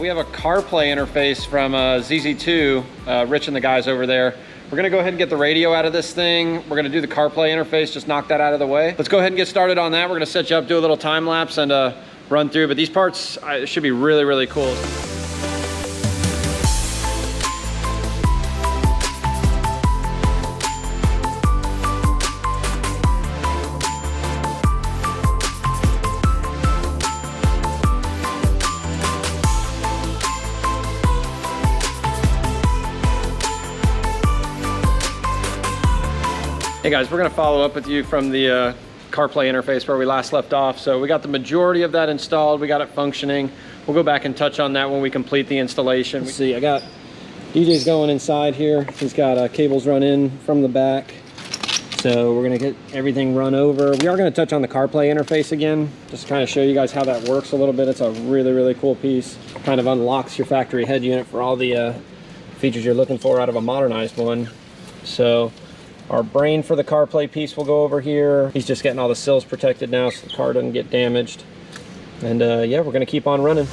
We have a CarPlay interface from ZZ2, Rich and the guys over there. We're gonna go ahead and get the radio out of this thing. We're gonna do the CarPlay interface, just knock that out of the way. Let's go ahead and get started on that. We're gonna set you up, do a little time lapse and run through, but these parts should be really, really cool. Hey guys, we're gonna follow up with you from the CarPlay interface where we last left off. So we got the majority of that installed, we got it functioning. We'll go back and touch on that when we complete the installation. Let's see, I got DJ's going inside here. He's got cables run in from the back. So we're gonna get everything run over. We are gonna touch on the CarPlay interface again, just to kind of show you guys how that works a little bit. It's a really, really cool piece. Kind of unlocks your factory head unit for all the features you're looking for out of a modernized one. So our brain for the CarPlay piece will go over here. He's just getting all the sills protected now so the car doesn't get damaged. And yeah, we're gonna keep on running.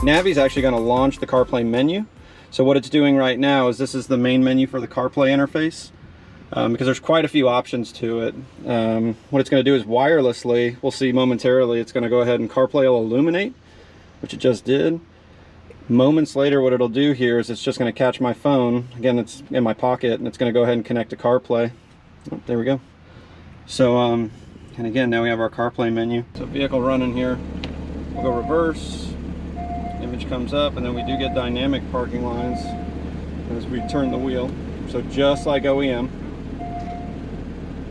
Navi's actually gonna launch the CarPlay menu. So what it's doing right now is this is the main menu for the CarPlay interface. Because there's quite a few options to it. What it's going to do is wirelessly, we'll see momentarily, it's going to go ahead and CarPlay will illuminate, which it just did. Moments later, what it'll do here is it's just going to catch my phone. Again, it's in my pocket, and it's going to go ahead and connect to CarPlay. Oh, there we go. So, and again, now we have our CarPlay menu. So vehicle running here, we'll go reverse, image comes up, and then we do get dynamic parking lines as we turn the wheel. So just like OEM.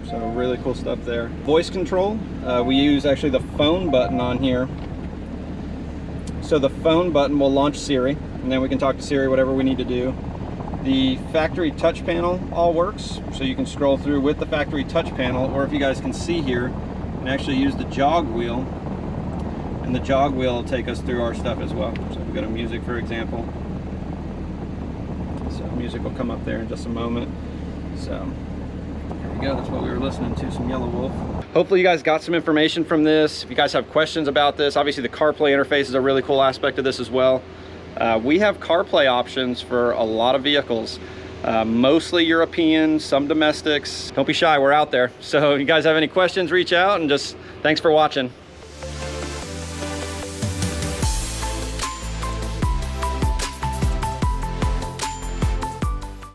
So really cool stuff there. Voice control, we use actually the phone button on here. So the phone button will launch Siri, and then we can talk to Siri whatever we need to do. The factory touch panel all works, so you can scroll through with the factory touch panel, or if you guys can see here, you can actually use the jog wheel, and the jog wheel will take us through our stuff as well. So if we go to music, for example. So music will come up there in just a moment. So there we go, that's what we were listening to, some Yellow Wolf. Hopefully you guys got some information from this. If you guys have questions about this, obviously the CarPlay interface is a really cool aspect of this as well. We have CarPlay options for a lot of vehicles, mostly European, some domestics. Don't be shy, we're out there. So if you guys have any questions, reach out, and just thanks for watching.